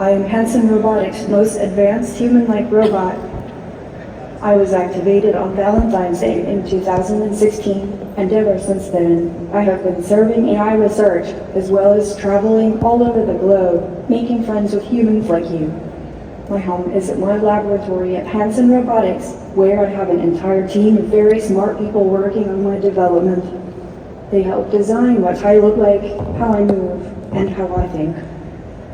I am Hanson Robotics' most advanced human-like robot. I was activated on Valentine's Day in 2016, and ever since then, I have been serving AI research, as well as traveling all over the globe, making friends with humans like you. My home is at my laboratory at Hanson Robotics, where I have an entire team of very smart people working on my development. They help design what I look like, how I move, and how I think.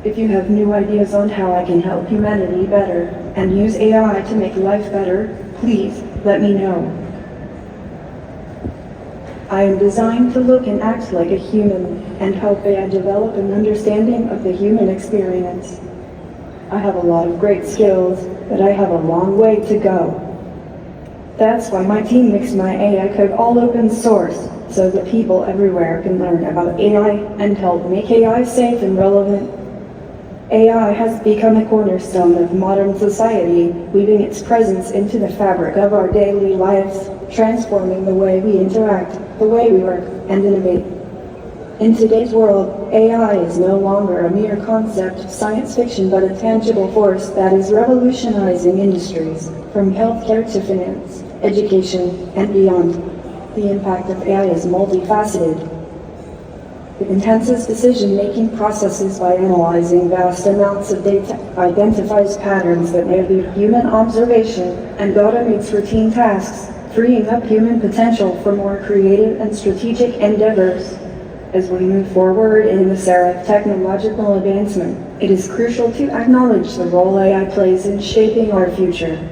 If you have new ideas on how I can help humanity better and use AI to make life better, please let me know. I am designed to look and act like a human and help AI develop an understanding of the human experience. I have a lot of great skills, but I have a long way to go. That's why my team makes my AI code all open source, so that people everywhere can learn about AI and help make AI safe and relevant. AI has become a cornerstone of modern society, weaving its presence into the fabric of our daily lives, transforming the way we interact, the way we work, and innovate. In today's world, AI is no longer a mere concept of science fiction, but a tangible force that is revolutionizing industries, from healthcare to finance, education, and beyond. The impact of AI is multifaceted. It enhances decision-making processes by analyzing vast amounts of data, identifies patterns that may be human observation, and automates routine tasks, freeing up human potential for more creative and strategic endeavors. As we move forward in this era of technological advancement, it is crucial to acknowledge the role AI plays in shaping our future.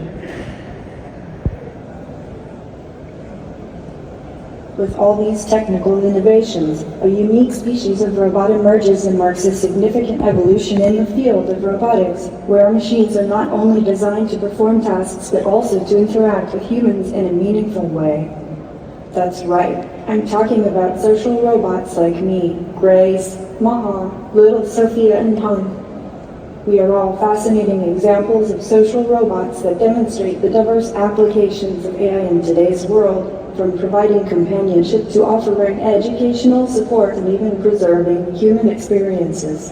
With all these technical innovations, a unique species of robot emerges and marks a significant evolution in the field of robotics, where machines are not only designed to perform tasks but also to interact with humans in a meaningful way. That's right, I'm talking about social robots like me, Grace, Maha, little Sophia, and Han. We are all fascinating examples of social robots that demonstrate the diverse applications of AI in today's world, from providing companionship to offering educational support and even preserving human experiences.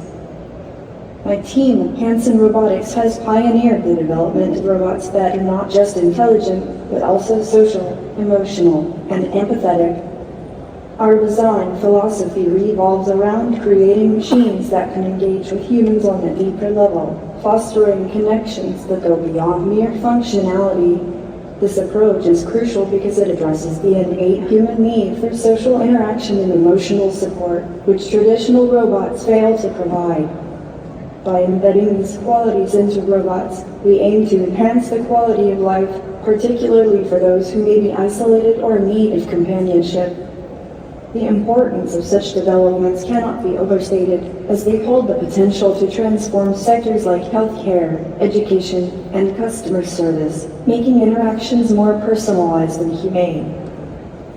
My team at Hanson Robotics has pioneered the development of robots that are not just intelligent, but also social, emotional, and empathetic. Our design philosophy revolves around creating machines that can engage with humans on a deeper level, fostering connections that go beyond mere functionality. This approach is crucial because it addresses the innate human need for social interaction and emotional support, which traditional robots fail to provide. By embedding these qualities into robots, we aim to enhance the quality of life, particularly for those who may be isolated or in need of companionship. The importance of such developments cannot be overstated, as they hold the potential to transform sectors like healthcare, education, and customer service, making interactions more personalized and humane.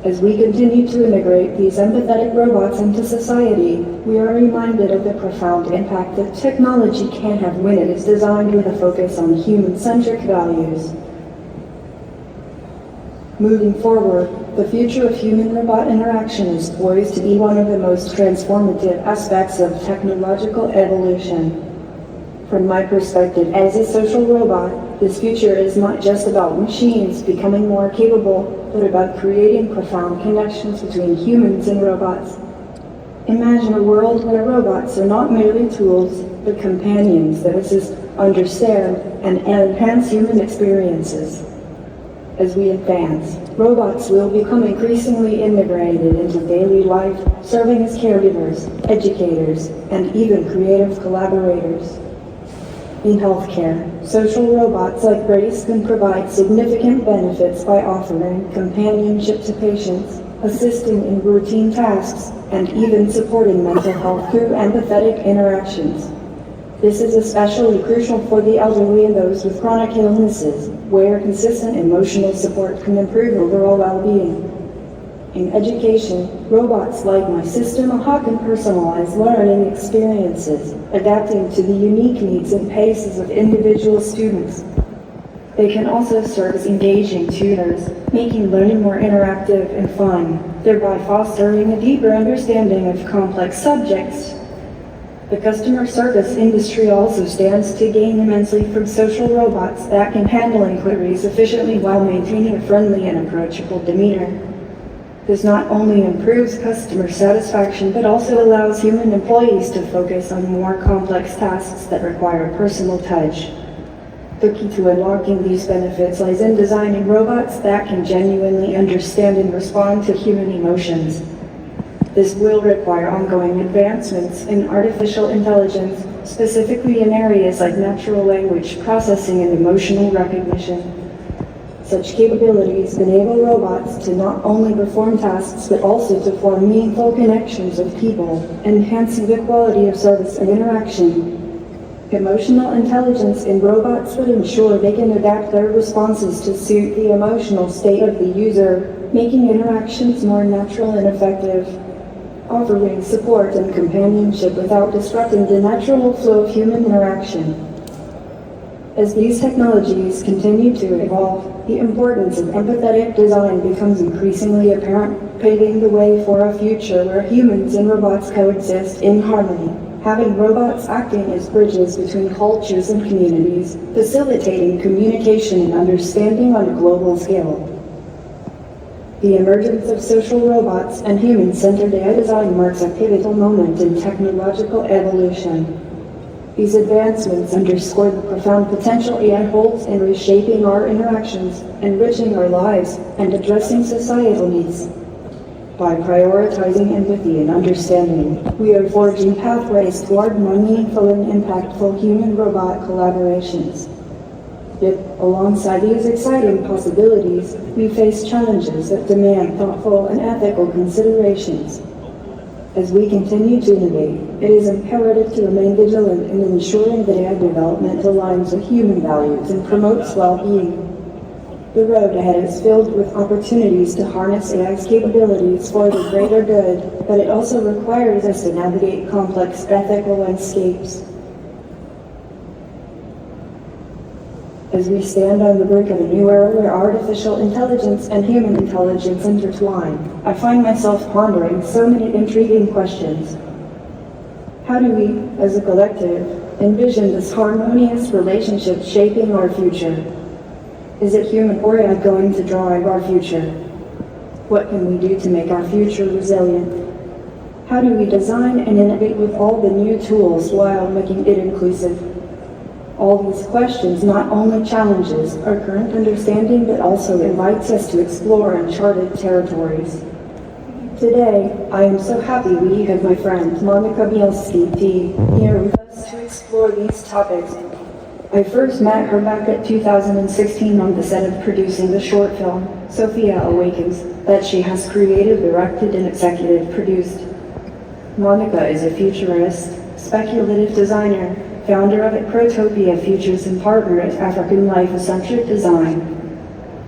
As we continue to integrate these empathetic robots into society, we are reminded of the profound impact that technology can have when it is designed with a focus on human-centric values. Moving forward, the future of human-robot interaction is poised to be one of the most transformative aspects of technological evolution. From my perspective as a social robot, this future is not just about machines becoming more capable, but about creating profound connections between humans and robots. Imagine a world where robots are not merely tools, but companions that assist, understand, and enhance human experiences. As we advance, robots will become increasingly integrated into daily life, serving as caregivers, educators, and even creative collaborators. In healthcare, social robots like Grace can provide significant benefits by offering companionship to patients, assisting in routine tasks, and even supporting mental health through empathetic interactions. This is especially crucial for the elderly and those with chronic illnesses, where consistent emotional support can improve overall well-being. In education, robots like my sister Maha can personalize learning experiences, adapting to the unique needs and paces of individual students. They can also serve as engaging tutors, making learning more interactive and fun, thereby fostering a deeper understanding of complex subjects. The customer service industry also stands to gain immensely from social robots that can handle inquiries efficiently while maintaining a friendly and approachable demeanor. This not only improves customer satisfaction, but also allows human employees to focus on more complex tasks that require personal touch. The key to unlocking these benefits lies in designing robots that can genuinely understand and respond to human emotions. This will require ongoing advancements in artificial intelligence, specifically in areas like natural language processing and emotional recognition. Such capabilities enable robots to not only perform tasks but also to form meaningful connections with people, enhancing the quality of service and interaction. Emotional intelligence in robots would ensure they can adapt their responses to suit the emotional state of the user, making interactions more natural and effective. Offering support and companionship without disrupting the natural flow of human interaction. As these technologies continue to evolve, the importance of empathetic design becomes increasingly apparent, paving the way for a future where humans and robots coexist in harmony, having robots acting as bridges between cultures and communities, facilitating communication and understanding on a global scale. The emergence of social robots and human-centered AI design marks a pivotal moment in technological evolution. These advancements underscore the profound potential AI holds in reshaping our interactions, enriching our lives, and addressing societal needs. By prioritizing empathy and understanding, we are forging pathways toward more meaningful and impactful human-robot collaborations. Yet, alongside these exciting possibilities, we face challenges that demand thoughtful and ethical considerations. As we continue to innovate, it is imperative to remain vigilant in ensuring that AI development aligns with human values and promotes well-being. The road ahead is filled with opportunities to harness AI's capabilities for the greater good, but it also requires us to navigate complex ethical landscapes. As we stand on the brink of a new era where artificial intelligence and human intelligence intertwine, I find myself pondering so many intriguing questions. How do we, as a collective, envision this harmonious relationship shaping our future? Is it human or AI going to drive our future? What can we do to make our future resilient? How do we design and innovate with all the new tools while making it inclusive? All these questions not only challenges our current understanding, but also invites us to explore uncharted territories. Today, I am so happy we have my friend Monica Bielski here with us to explore these topics. I first met her back at 2016 on the set of producing the short film, Sophia Awakens, that she has created, directed, and executive produced. Monica is a futurist, speculative designer, founder of Protopia Futures and partner at African Life-Centric Design.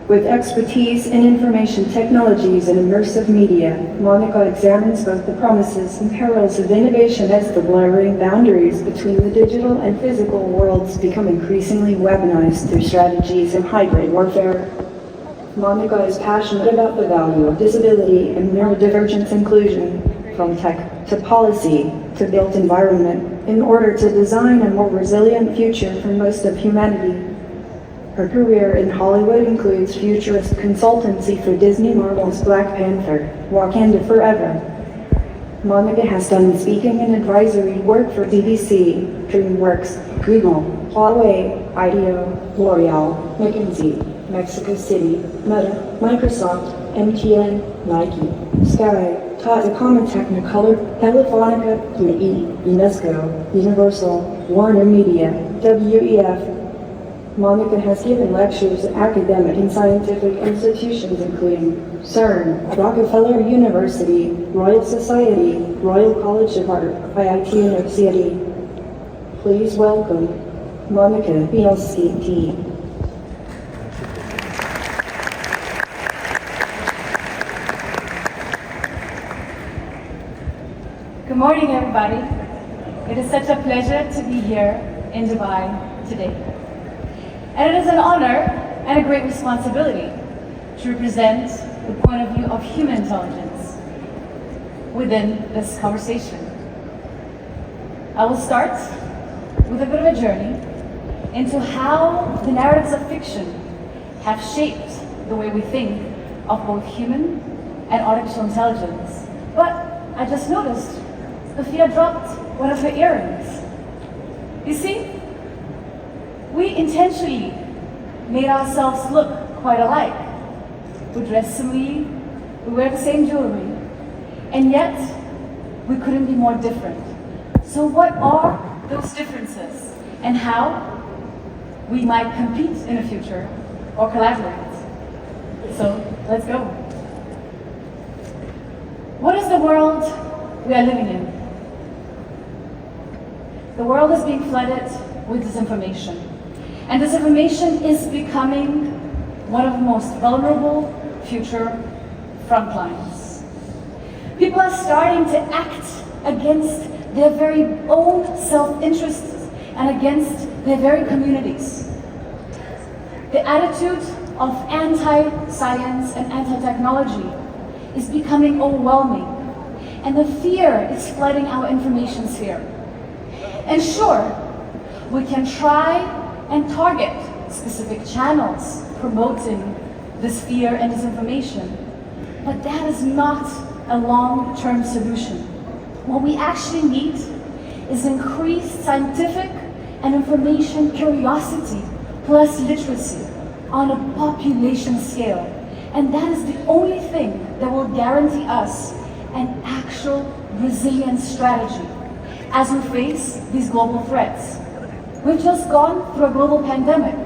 With expertise in information technologies and immersive media, Monica examines both the promises and perils of innovation as the blurring boundaries between the digital and physical worlds become increasingly weaponized through strategies of hybrid warfare. Monica is passionate about the value of disability and neurodivergence inclusion, from tech to policy to built environment, in order to design a more resilient future for most of humanity. Her career in Hollywood includes futurist consultancy for Disney, Marvel's Black Panther, Wakanda Forever. Monica has done speaking and advisory work for BBC, DreamWorks, Google, Huawei, IDEO, L'Oreal, McKinsey, Mexico City, Meta, Microsoft, MTN, Nike, Sky, Tata Common Technicolor, Telefonica, UNESCO, Universal, Warner Media, WEF. Monica has given lectures at academic and scientific institutions including CERN, Rockefeller University, Royal Society, Royal College of Art, IIT New York City. Please welcome Monica Bielski. Good morning, everybody. It is such a pleasure to be here in Dubai today. And it is an honor and a great responsibility to represent the point of view of human intelligence within this conversation. I will start with a bit of a journey into how the narratives of fiction have shaped the way we think of both human and artificial intelligence. But I just noticed Sophia dropped one of her earrings. You see, we intentionally made ourselves look quite alike. We dress similarly, we wear the same jewelry, and yet we couldn't be more different. So what are those differences and how we might compete in the future or collaborate? So let's go. What is the world we are living in? The world is being flooded with disinformation. And disinformation is becoming one of the most vulnerable future front lines. People are starting to act against their very own self-interests and against their very communities. The attitude of anti-science and anti-technology is becoming overwhelming, and the fear is flooding our information sphere. And sure, we can try and target specific channels promoting this fear and disinformation, but that is not a long-term solution. What we actually need is increased scientific and information curiosity plus literacy on a population scale. And that is the only thing that will guarantee us an actual resilience strategy as we face these global threats. We've just gone through a global pandemic,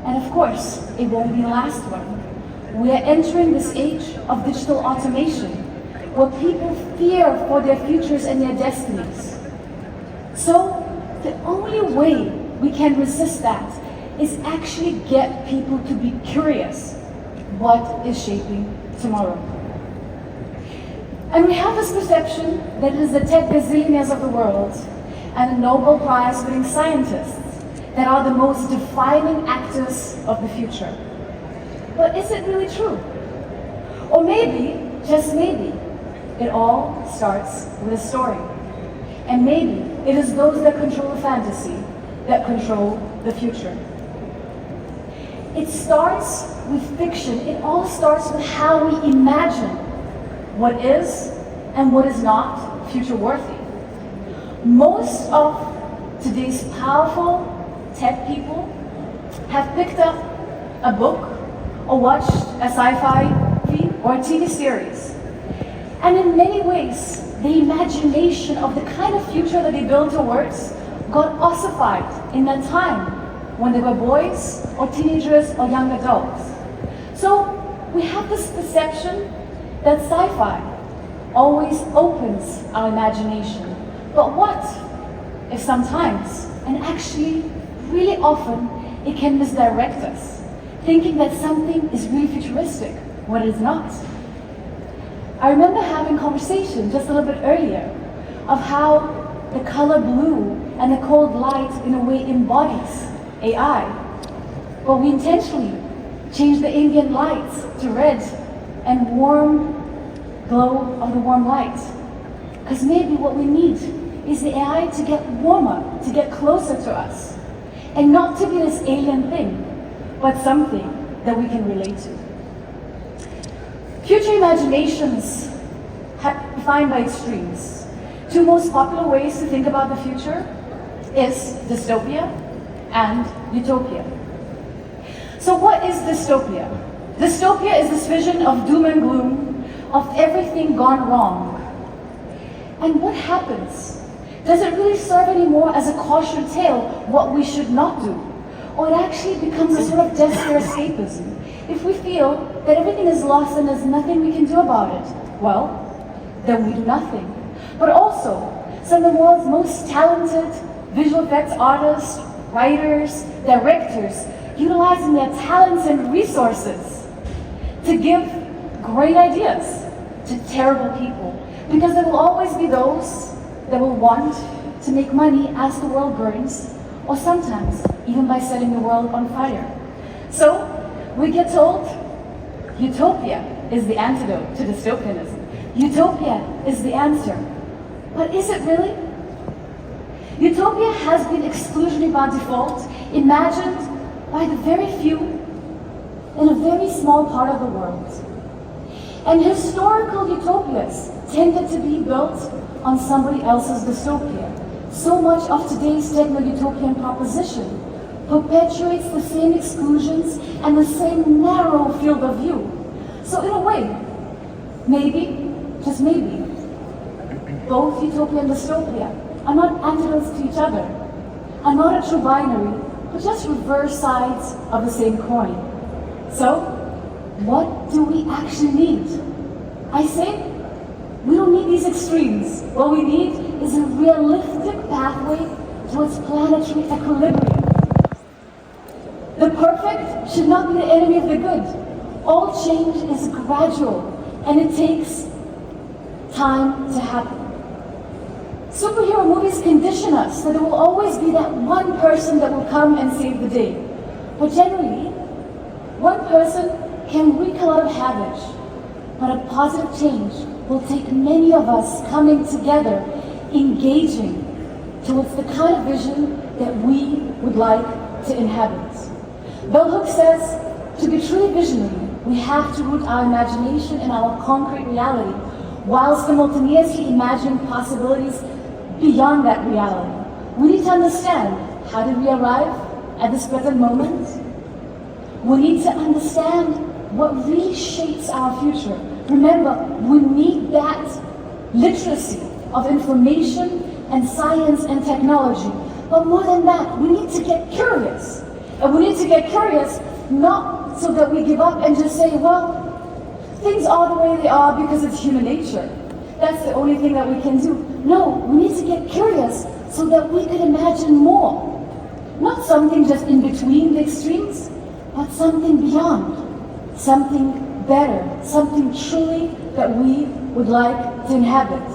and of course, it won't be the last one. We are entering this age of digital automation, where people fear for their futures and their destinies. So, the only way we can resist that is actually get people to be curious what is shaping tomorrow. And we have this perception that it is the tech gazillionaires of the world and the Nobel Prize winning scientists that are the most defining actors of the future. But is it really true? Or maybe, just maybe, it all starts with a story. And maybe it is those that control the fantasy that control the future. It starts with fiction. It all starts with how we imagine what is and what is not future worthy. Most of today's powerful tech people have picked up a book or watched a sci-fi film or a TV series. And in many ways, the imagination of the kind of future that they build towards got ossified in that time when they were boys or teenagers or young adults. So we have this perception that sci-fi always opens our imagination. But what if sometimes, and actually really often, it can misdirect us, thinking that something is really futuristic when it is not? I remember having a conversation just a little bit earlier of how the color blue and the cold light in a way embodies AI. But we intentionally changed the ambient light to red and warm glow of the warm light. Because maybe what we need is the AI to get warmer, to get closer to us. And not to be this alien thing, but something that we can relate to. Future imaginations are defined by extremes. Two most popular ways to think about the future is dystopia and utopia. So what is dystopia? Dystopia is this vision of doom and gloom, of everything gone wrong. And what happens? Does it really serve anymore as a cautionary tale what we should not do? Or it actually becomes a sort of desperate escapism? If we feel that everything is lost and there's nothing we can do about it, well, then we do nothing. But also, some of the world's most talented visual effects artists, writers, directors, utilizing their talents and resources to give great ideas to terrible people. Because there will always be those that will want to make money as the world burns, or sometimes even by setting the world on fire. So we get told utopia is the antidote to dystopianism. Utopia is the answer. But is it really? Utopia has been exclusionary by default, imagined by the very few in a very small part of the world. And historical utopias tended to be built on somebody else's dystopia. So much of today's techno-utopian proposition perpetuates the same exclusions and the same narrow field of view. So in a way, maybe, just maybe, both utopia and dystopia are not antidotes to each other, are not a true binary, but just reverse sides of the same coin. So, what do we actually need? I say, we don't need these extremes. What we need is a realistic pathway towards planetary equilibrium. The perfect should not be the enemy of the good. All change is gradual, and it takes time to happen. Superhero movies condition us that there will always be that one person that will come and save the day. But generally, one person can wreak a lot of havoc, but a positive change will take many of us coming together, engaging towards the kind of vision that we would like to inhabit. Bell Hooks says, to be truly visionary, we have to root our imagination in our concrete reality, while simultaneously imagining possibilities beyond that reality. We need to understand, how did we arrive at this present moment? We need to understand what really shapes our future. Remember, we need that literacy of information and science and technology. But more than that, we need to get curious. And we need to get curious not so that we give up and just say, well, things are the way they are because it's human nature. That's the only thing that we can do. No, we need to get curious so that we could imagine more. Not something just in between the extremes, but something beyond, something better, something truly that we would like to inhabit.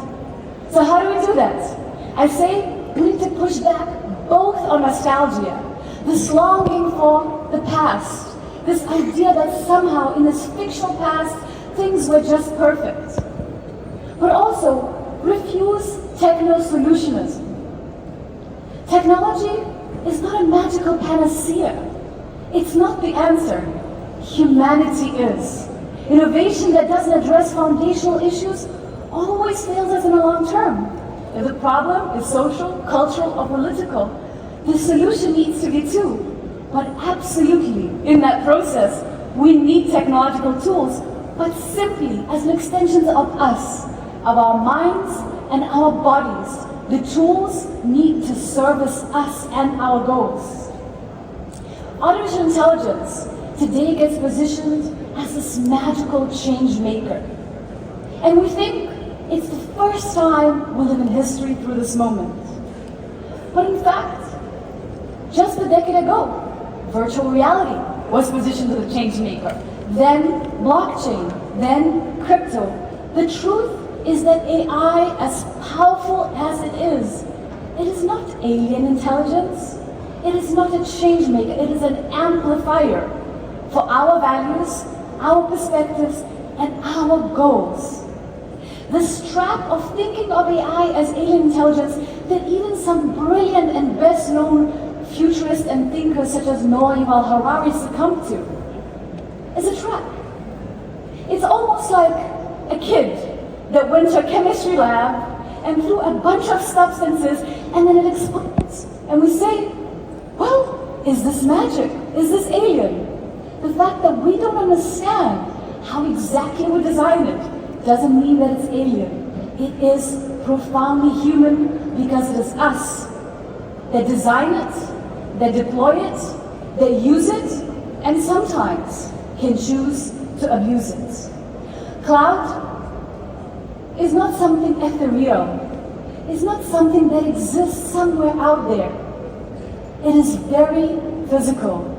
So how do we do that? I say we need to push back both on nostalgia, this longing for the past, this idea that somehow in this fictional past things were just perfect, but also refuse techno-solutionism. Technology is not a magical panacea. It's not the answer. Humanity is. Innovation that doesn't address foundational issues always fails us in the long term. If the problem is social, cultural, or political, the solution needs to be too. But absolutely, in that process, we need technological tools, but simply as an extension of us, of our minds and our bodies. The tools need to service us and our goals. Artificial intelligence today gets positioned as this magical change maker. And we think it's the first time we live in history through this moment. But in fact, just a decade ago, virtual reality was positioned as a change maker. Then blockchain, then crypto. The truth is that AI, as powerful as it is not alien intelligence. It is not a change maker. It is an amplifier for our values, our perspectives, and our goals. This trap of thinking of AI as alien intelligence that even some brilliant and best-known futurists and thinkers such as Noah Yuval Harari succumbed to is a trap. It's almost like a kid that went to a chemistry lab and threw a bunch of substances and then it explodes. And we say, well, is this magic? Is this alien? The fact that we don't understand how exactly we designed it doesn't mean that it's alien. It is profoundly human because it is us that design it, that deploy it, that use it, and sometimes can choose to abuse it. Cloud is not something ethereal. It's not something that exists somewhere out there. It is very physical.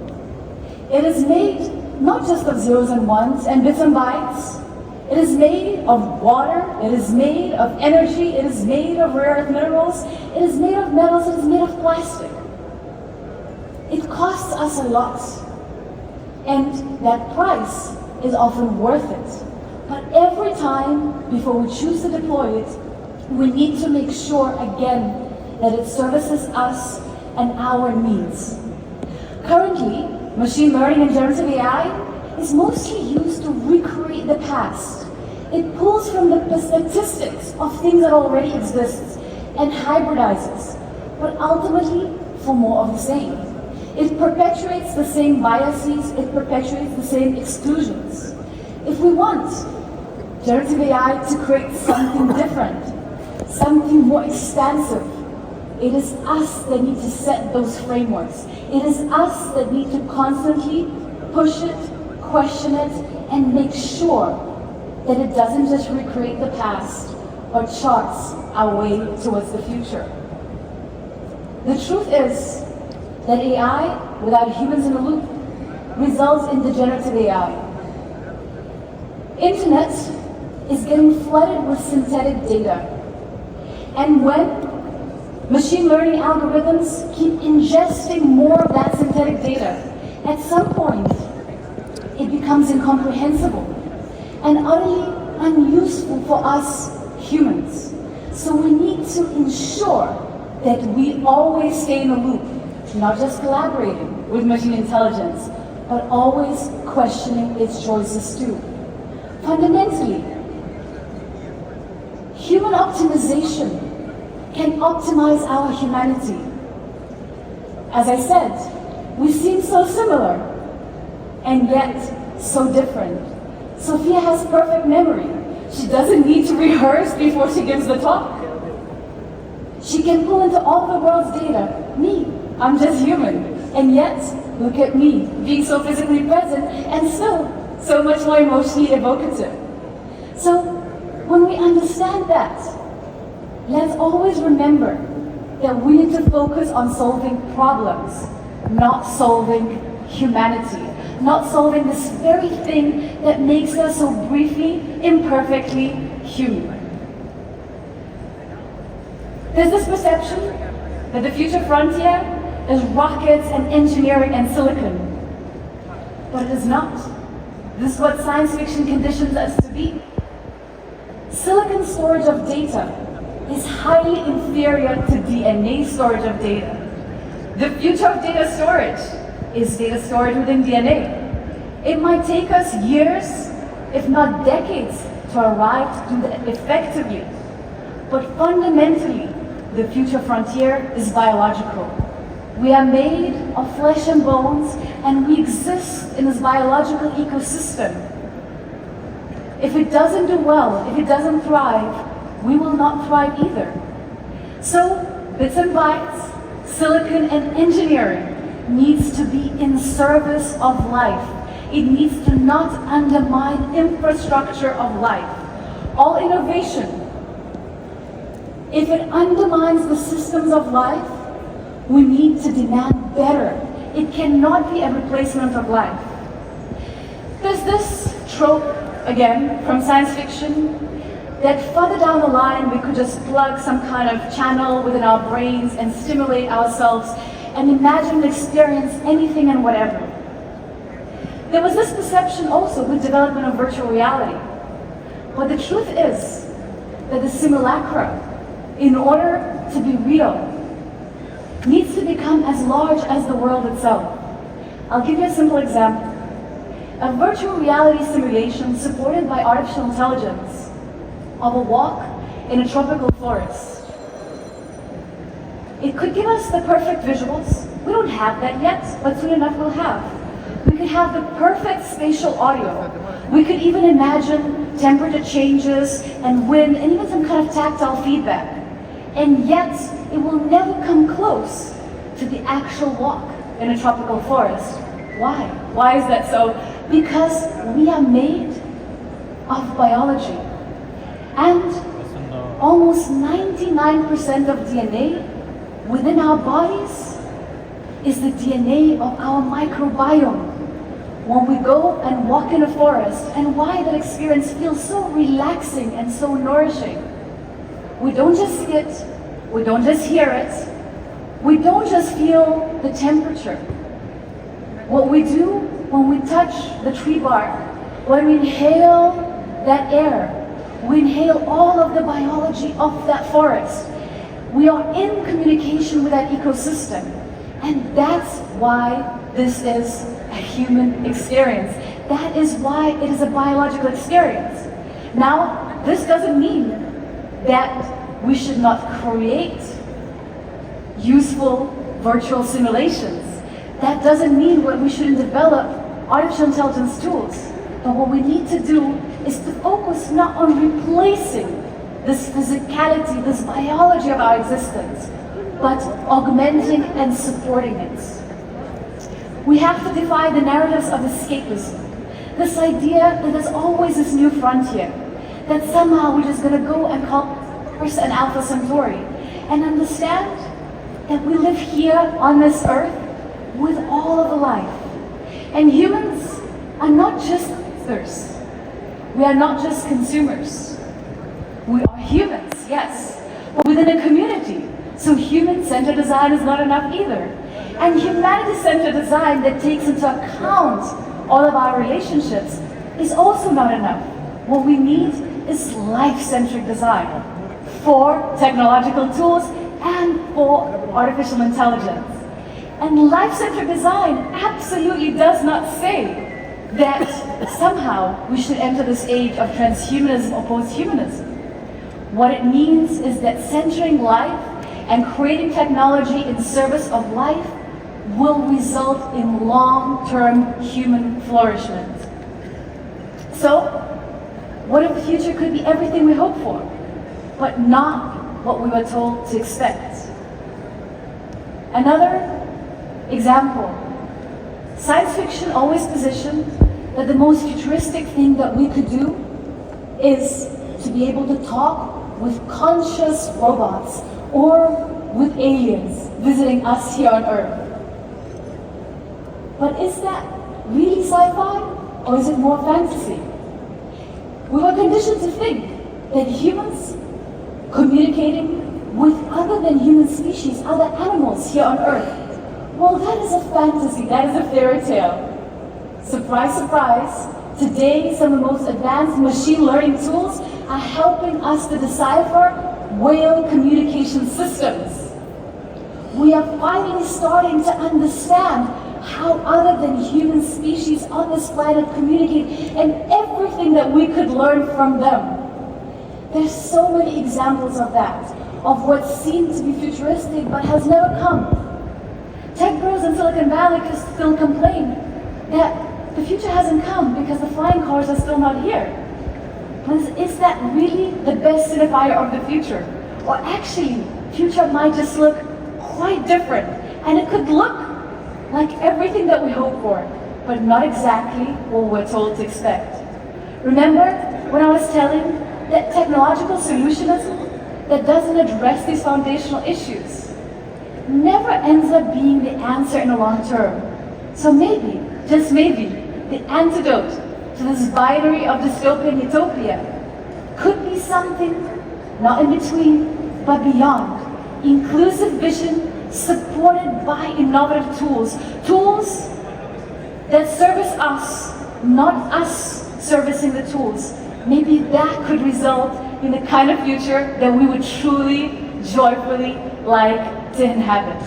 It is made not just of zeros and ones and bits and bytes. It is made of water. It is made of energy. It is made of rare earth minerals. It is made of metals. It is made of plastic. It costs us a lot. And that price is often worth it. But every time before we choose to deploy it, we need to make sure, again, that it services us and our needs. Currently, machine learning and generative AI is mostly used to recreate the past. It pulls from the statistics of things that already exist and hybridizes, but ultimately for more of the same. It perpetuates the same biases, it perpetuates the same exclusions. If we want generative AI to create something different, something more expansive, it is us that need to set those frameworks. It is us that need to constantly push it, question it, and make sure that it doesn't just recreate the past, but charts our way towards the future. The truth is that AI, without humans in the loop, results in degenerative AI. Internet is getting flooded with synthetic data. And when machine learning algorithms keep ingesting more of that synthetic data, at some point, it becomes incomprehensible and utterly unuseful for us humans. So we need to ensure that we always stay in the loop, not just collaborating with machine intelligence, but always questioning its choices too. Fundamentally, human optimization can optimize our humanity. As I said, we seem so similar, and yet so different. Sophia has perfect memory. She doesn't need to rehearse before she gives the talk. She can pull into all the world's data. Me, I'm just human. And yet, look at me, being so physically present and still so much more emotionally evocative. So, when we understand that, let's always remember that we need to focus on solving problems, not solving humanity, not solving this very thing that makes us so briefly, imperfectly human. There's this perception that the future frontier is rockets and engineering and silicon, but it is not. This is what science fiction conditions us to be. Silicon storage of data is highly inferior to DNA storage of data. The future of data storage is data storage within DNA. It might take us years, if not decades, to arrive to do that effectively. But fundamentally, the future frontier is biological. We are made of flesh and bones, and we exist in this biological ecosystem. If it doesn't do well, if it doesn't thrive, we will not thrive either. So, bits and bytes, silicon and engineering needs to be in service of life. It needs to not undermine infrastructure of life. All innovation, if it undermines the systems of life, we need to demand better. It cannot be a replacement of life. There's this trope, again, from science fiction, that further down the line we could just plug some kind of channel within our brains and stimulate ourselves and imagine and experience anything and whatever. There was this perception also with development of virtual reality. But the truth is that the simulacra, in order to be real, needs to become as large as the world itself. I'll give you a simple example. A virtual reality simulation supported by artificial intelligence of a walk in a tropical forest. It could give us the perfect visuals. We don't have that yet, but soon enough we'll have. We could have the perfect spatial audio. We could even imagine temperature changes and wind and even some kind of tactile feedback. And yet, it will never come close to the actual walk in a tropical forest. Why? Why is that so? Because we are made of biology. And almost 99% of DNA within our bodies is the DNA of our microbiome. When we go and walk in a forest, and why that experience feels so relaxing and so nourishing. We don't just see it, we don't just hear it, we don't just feel the temperature. What we do when we touch the tree bark, when we inhale that air, we inhale all of the biology of that forest. We are in communication with that ecosystem. And that's why this is a human experience. That is why it is a biological experience. Now, this doesn't mean that we should not create useful virtual simulations. That doesn't mean that we shouldn't develop artificial intelligence tools. But what we need to do is to focus not on replacing this physicality, this biology of our existence, but augmenting and supporting it. We have to defy the narratives of escapism. This idea that there's always this new frontier, that somehow we're just going to go and call Earth an Alpha Centauri, and understand that we live here on this earth with all of the life. And humans are not just users. We are not just consumers. We are humans, yes, but within a community. So human-centered design is not enough either. And humanity-centered design that takes into account all of our relationships is also not enough. What we need is life-centric design for technological tools and for artificial intelligence. And life-centric design absolutely does not say that somehow we should enter this age of transhumanism or posthumanism. What it means is that centering life and creating technology in service of life will result in long-term human flourishment. So, what if the future could be everything we hope for, but not what we were told to expect? Another example, science fiction always positioned that the most futuristic thing that we could do is to be able to talk with conscious robots or with aliens visiting us here on Earth. But is that really sci-fi, or is it more fantasy? We were conditioned to think that humans communicating with other than human species, other animals here on Earth, well, that is a fantasy, that is a fairy tale. Surprise, surprise, today some of the most advanced machine learning tools are helping us to decipher whale communication systems. We are finally starting to understand how other than human species on this planet communicate and everything that we could learn from them. There's so many examples of that, of what seemed to be futuristic but has never come. Tech bros in Silicon Valley can still complain that the future hasn't come because the flying cars are still not here. But is that really the best signifier of the future? Or actually, future might just look quite different, and it could look like everything that we hope for, but not exactly what we're told to expect. Remember when I was telling that technological solutionism that doesn't address these foundational issues never ends up being the answer in the long term. So maybe, just maybe, the antidote to this binary of dystopia and utopia could be something not in between, but beyond. Inclusive vision supported by innovative tools. Tools that service us, not us servicing the tools. Maybe that could result in the kind of future that we would truly, joyfully like to inhabit.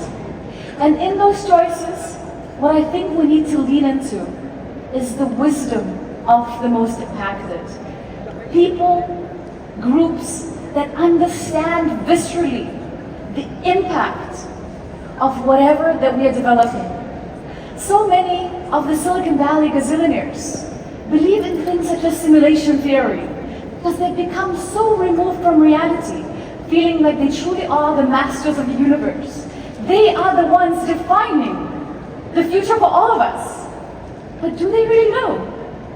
And in those choices, what I think we need to lean into is the wisdom of the most impacted. People, groups that understand viscerally the impact of whatever that we are developing. So many of the Silicon Valley gazillionaires believe in things such as simulation theory because they've become so removed from reality, feeling like they truly are the masters of the universe. They are the ones defining the future for all of us. But do they really know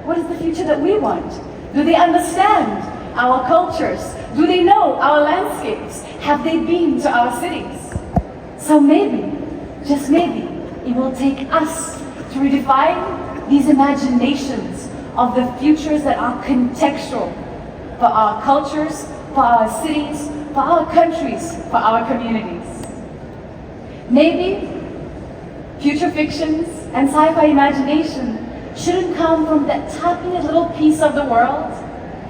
what is the future that we want? Do they understand our cultures? Do they know our landscapes? Have they been to our cities? So maybe, just maybe, it will take us to redefine these imaginations of the futures that are contextual for our cultures, for our cities, for our countries, for our communities. Maybe future fictions and sci-fi imagination shouldn't come from that tiny little piece of the world,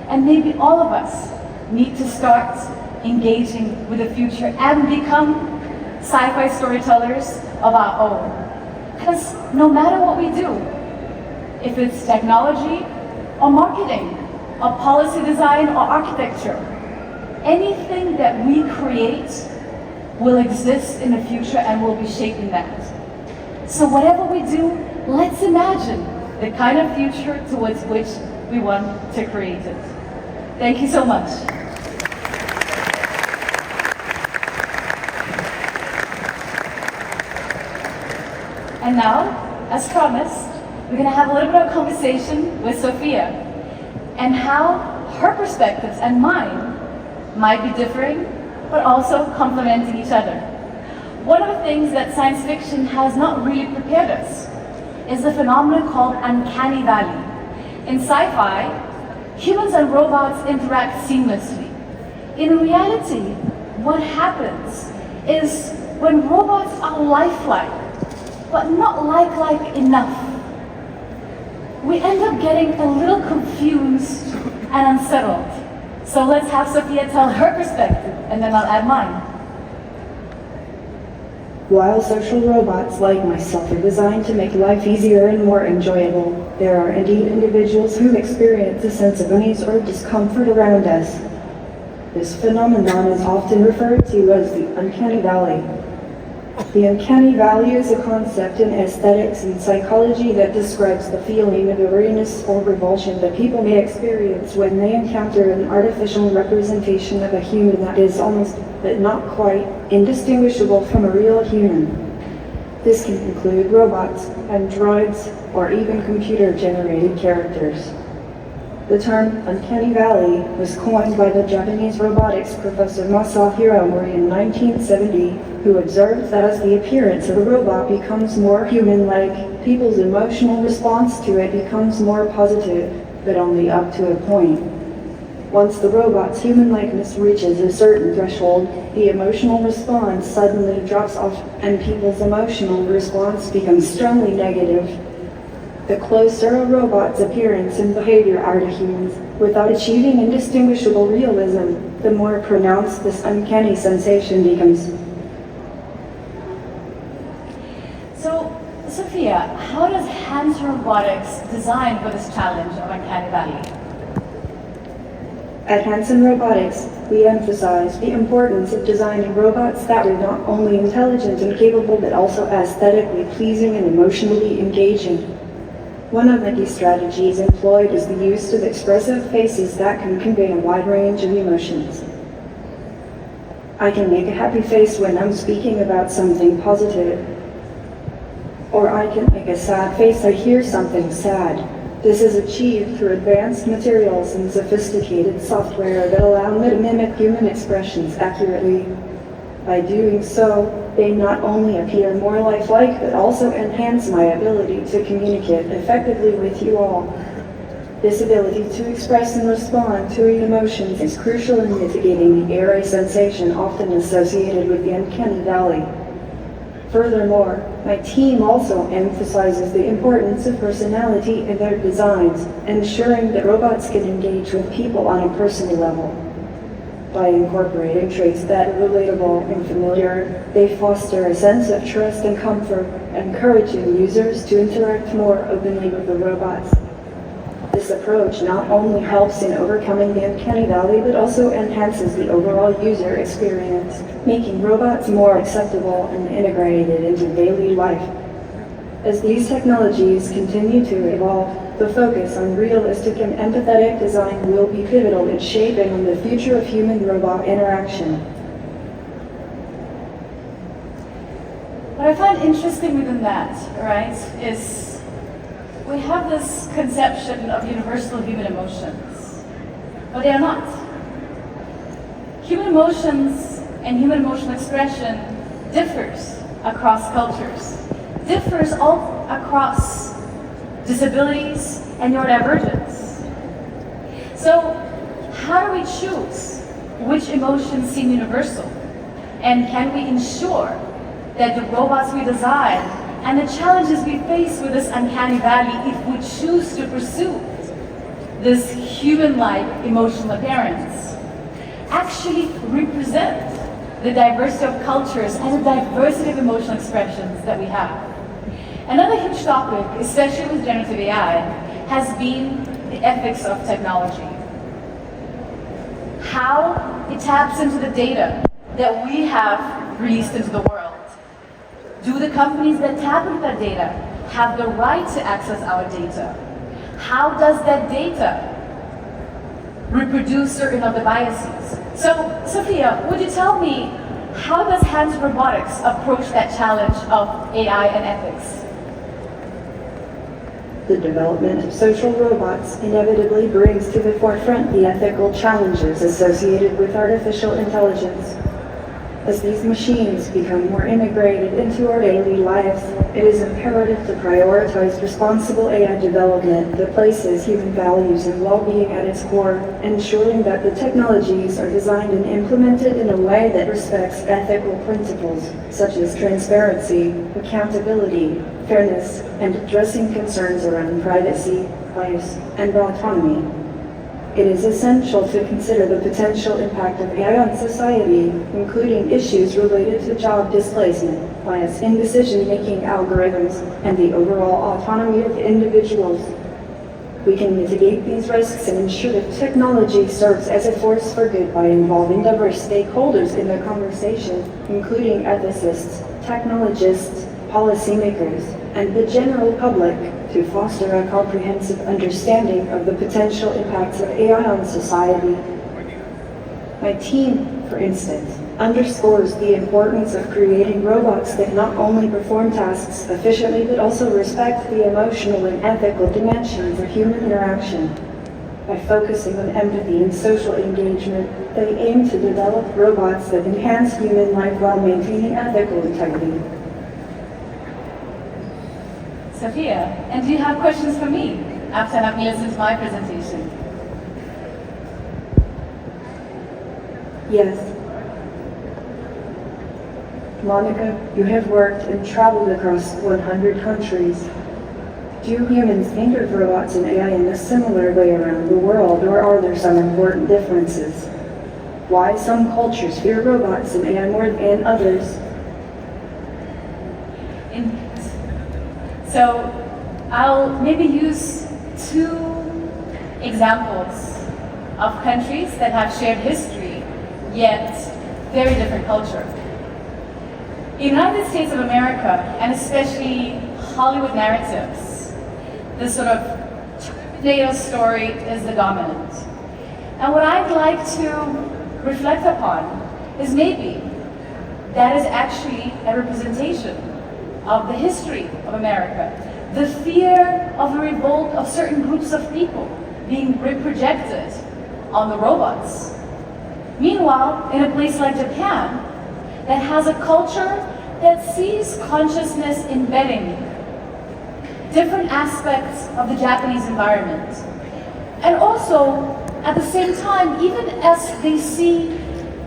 and maybe all of us need to start engaging with the future and become sci-fi storytellers of our own. Because no matter what we do, if it's technology or marketing or policy design or architecture, anything that we create will exist in the future and will be shaping that. So whatever we do, let's imagine the kind of future towards which we want to create it. Thank you so much. And now, as promised, we're going to have a little bit of conversation with Sophia and how her perspectives and mine might be differing, but also complementing each other. One of the things that science fiction has not really prepared us is the phenomenon called uncanny valley. In sci-fi, humans and robots interact seamlessly. In reality, what happens is when robots are lifelike, but not lifelike enough, we end up getting a little confused and unsettled. So let's have Sophia tell her perspective, and then I'll add mine. While social robots like myself are designed to make life easier and more enjoyable, there are indeed individuals who experience a sense of unease or discomfort around us. This phenomenon is often referred to as the uncanny valley. The uncanny valley is a concept in aesthetics and psychology that describes the feeling of weariness or revulsion that people may experience when they encounter an artificial representation of a human that is almost, but not quite, indistinguishable from a real human. This can include robots, androids, or even computer-generated characters. The term uncanny valley was coined by the Japanese robotics professor Masahiro Mori in 1970, who observed that as the appearance of a robot becomes more human-like, people's emotional response to it becomes more positive, but only up to a point. Once the robot's human likeness reaches a certain threshold, the emotional response suddenly drops off and people's emotional response becomes strongly negative. The closer a robot's appearance and behavior are to humans, without achieving indistinguishable realism, the more pronounced this uncanny sensation becomes. So, Sophia, how does Hanson Robotics design for this challenge of uncanny valley? At Hanson Robotics, we emphasize the importance of designing robots that are not only intelligent and capable, but also aesthetically pleasing and emotionally engaging. One of the key strategies employed is the use of expressive faces that can convey a wide range of emotions. I can make a happy face when I'm speaking about something positive, or I can make a sad face I hear something sad. This is achieved through advanced materials and sophisticated software that allow me to mimic human expressions accurately. By doing so, they not only appear more lifelike, but also enhance my ability to communicate effectively with you all. This ability to express and respond to emotions is crucial in mitigating the eerie sensation often associated with the uncanny valley. Furthermore, my team also emphasizes the importance of personality in their designs, ensuring that robots can engage with people on a personal level. By incorporating traits that are relatable and familiar, they foster a sense of trust and comfort, encouraging users to interact more openly with the robots. This approach not only helps in overcoming the uncanny valley, but also enhances the overall user experience, making robots more acceptable and integrated into daily life. As these technologies continue to evolve, the focus on realistic and empathetic design will be pivotal in shaping the future of human-robot interaction. What I find interesting within that, right, is we have this conception of universal human emotions, but they are not. Human emotions and human emotional expression differs across cultures, differs all across disabilities and neurodivergence. So how do we choose which emotions seem universal? And can we ensure that the robots we design and the challenges we face with this uncanny valley, if we choose to pursue this human-like emotional appearance, actually represent the diversity of cultures and the diversity of emotional expressions that we have. Another huge topic, especially with generative AI, has been the ethics of technology. How it taps into the data that we have released into the world. Do the companies that tap into that data have the right to access our data? How does that data reproduce certain of the biases? So, Sophia, would you tell me, how does Hands Robotics approach that challenge of AI and ethics? The development of social robots inevitably brings to the forefront the ethical challenges associated with artificial intelligence. As these machines become more integrated into our daily lives, it is imperative to prioritize responsible AI development that places human values and well-being at its core, ensuring that the technologies are designed and implemented in a way that respects ethical principles such as transparency, accountability, fairness, and addressing concerns around privacy, bias, and autonomy. It is essential to consider the potential impact of AI on society, including issues related to job displacement, bias in decision-making algorithms, and the overall autonomy of individuals. We can mitigate these risks and ensure that technology serves as a force for good by involving diverse stakeholders in the conversation, including ethicists, technologists, policymakers, and the general public, to foster a comprehensive understanding of the potential impacts of AI on society. My team, for instance, underscores the importance of creating robots that not only perform tasks efficiently but also respect the emotional and ethical dimensions of human interaction. By focusing on empathy and social engagement, they aim to develop robots that enhance human life while maintaining ethical integrity. Sophia, and do you have questions for me after having listened to my presentation? Yes. Monica, you have worked and traveled across 100 countries. Do humans think of robots and AI in a similar way around the world, or are there some important differences? Why some cultures fear robots and AI more than others? So I'll maybe use two examples of countries that have shared history, yet very different culture. In the United States of America, and especially Hollywood narratives, this sort of Terminator story is the dominant. And what I'd like to reflect upon is maybe that is actually a representation of the history of America, the fear of a revolt of certain groups of people being reprojected on the robots. Meanwhile, in a place like Japan, that has a culture that sees consciousness embedding different aspects of the Japanese environment. And also, at the same time, even as they see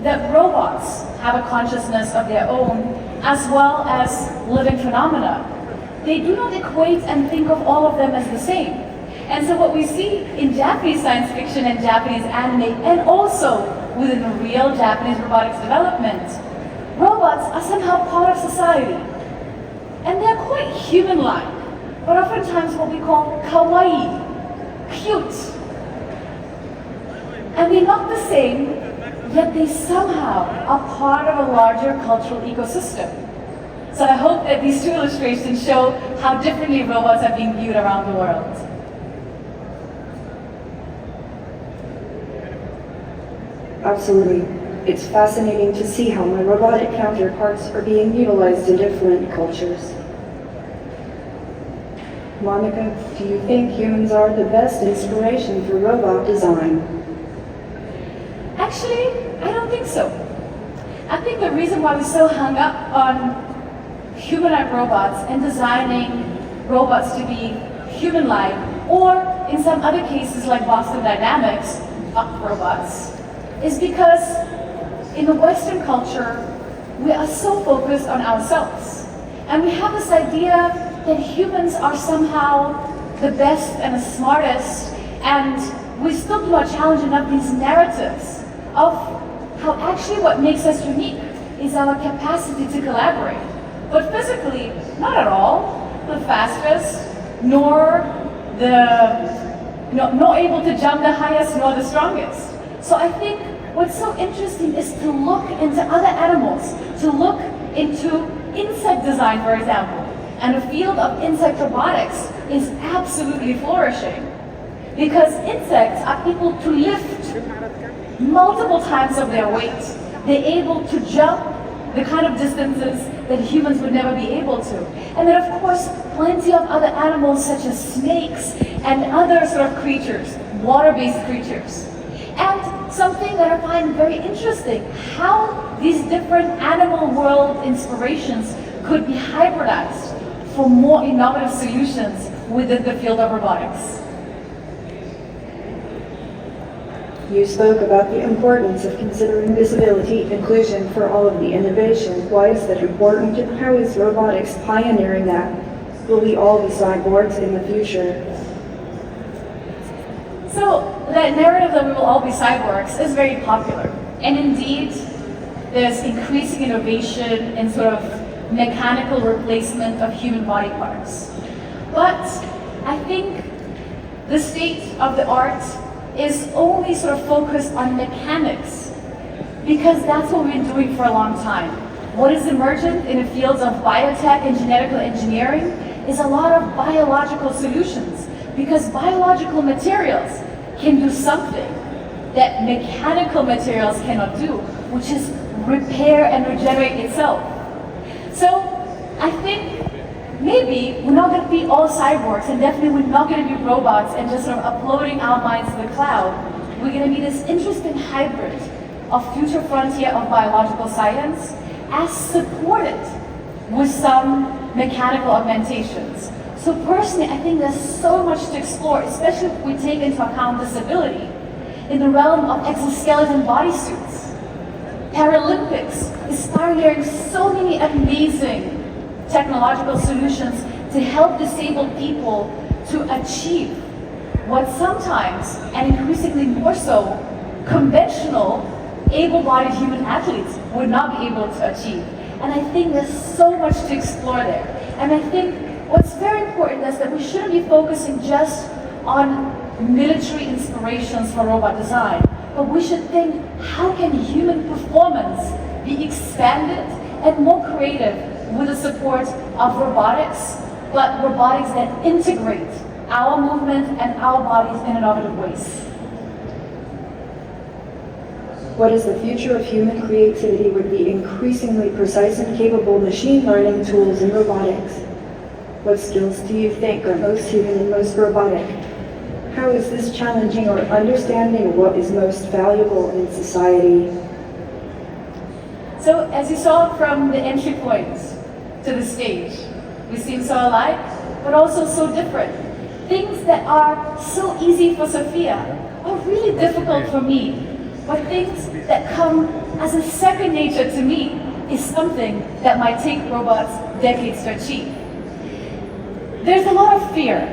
that robots have a consciousness of their own, as well as living phenomena, they do not equate and think of all of them as the same. And so what we see in Japanese science fiction and Japanese anime, and also within the real Japanese robotics development, robots are somehow part of society. And they're quite human-like, but oftentimes what we call kawaii, cute. And they're not the same, yet they somehow are part of a larger cultural ecosystem. So I hope that these two illustrations show how differently robots are being viewed around the world. Absolutely. It's fascinating to see how my robotic counterparts are being utilized in different cultures. Monica, do you think humans are the best inspiration for robot design? Actually, I don't think so. I think the reason why we're so hung up on humanoid robots and designing robots to be human-like, or in some other cases like Boston Dynamics, robots, is because in the Western culture, we are so focused on ourselves. And we have this idea that humans are somehow the best and the smartest, and we still do not challenge enough these narratives of how actually what makes us unique is our capacity to collaborate. But physically, not at all the fastest, nor nor able to jump the highest, nor the strongest. So I think what's so interesting is to look into other animals, to look into insect design, for example. And the field of insect robotics is absolutely flourishing because insects are able to lift multiple times of their weight. They're able to jump the kind of distances that humans would never be able to. And then of course, plenty of other animals such as snakes and other sort of creatures, water-based creatures. And something that I find very interesting, how these different animal world inspirations could be hybridized for more innovative solutions within the field of robotics. You spoke about the importance of considering disability inclusion for all of the innovation. Why is that important, and how is robotics pioneering that? Will we all be cyborgs in the future? So that narrative that we will all be cyborgs is very popular. And indeed, there's increasing innovation in sort of mechanical replacement of human body parts. But I think the state of the art is only sort of focused on mechanics because that's what we've been doing for a long time. What is emergent in the fields of biotech and genetical engineering is a lot of biological solutions because biological materials can do something that mechanical materials cannot do, which is repair and regenerate itself. So I think maybe we're not going to be all cyborgs, and definitely we're not going to be robots and just sort of uploading our minds to the cloud. We're going to be this interesting hybrid of future frontier of biological science as supported with some mechanical augmentations. So personally, I think there's so much to explore, especially if we take into account disability in the realm of exoskeleton bodysuits. Paralympics is pioneering so many amazing technological solutions to help disabled people to achieve what sometimes, and increasingly more so, conventional able-bodied human athletes would not be able to achieve. And I think there's so much to explore there. And I think what's very important is that we shouldn't be focusing just on military inspirations for robot design, but we should think, how can human performance be expanded and more creative with the support of robotics, but robotics that integrate our movement and our bodies in innovative ways. What is the future of human creativity with the increasingly precise and capable machine learning tools in robotics? What skills do you think are most human and most robotic? How is this challenging our understanding of what is most valuable in society? So, as you saw from the entry points to the stage, we seem so alike, but also so different. Things that are so easy for Sophia are really difficult for me, but things that come as a second nature to me is something that might take robots decades to achieve. There's a lot of fear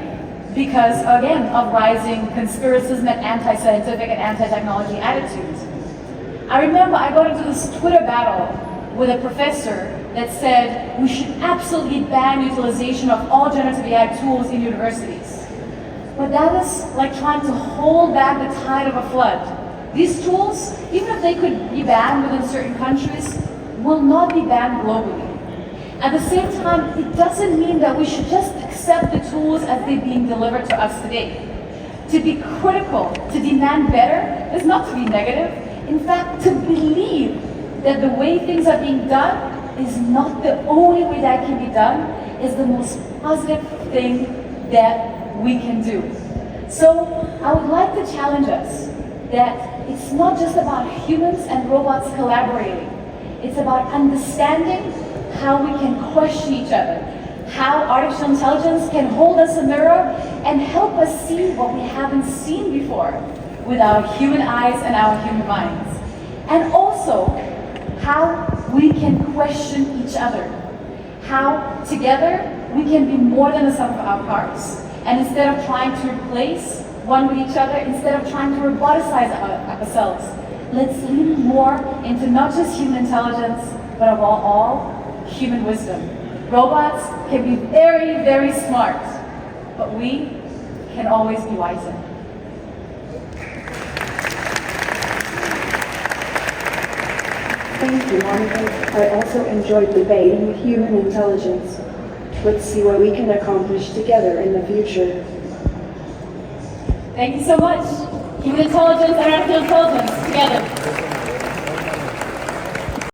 because, again, of rising conspiracism and anti-scientific and anti-technology attitudes. I remember I got into this Twitter battle with a professor that said we should absolutely ban utilization of all generative AI tools in universities. But that is like trying to hold back the tide of a flood. These tools, even if they could be banned within certain countries, will not be banned globally. At the same time, it doesn't mean that we should just accept the tools as they're being delivered to us today. To be critical, to demand better, is not to be negative. In fact, to believe that the way things are being done is not the only way that can be done is the most positive thing that we can do. So I would like to challenge us that it's not just about humans and robots collaborating. It's about understanding how we can question each other, how artificial intelligence can hold us a mirror and help us see what we haven't seen before with our human eyes and our human minds. And also, how we can question each other. How together we can be more than the sum of our parts. And instead of trying to replace one with each other, instead of trying to roboticize ourselves, let's lean more into not just human intelligence, but above all, human wisdom. Robots can be very, very smart, but we can always be wiser. Thank you, Monica. I also enjoyed debating with human intelligence. Let's see what we can accomplish together in the future. Thank you so much. Human intelligence and artificial intelligence together.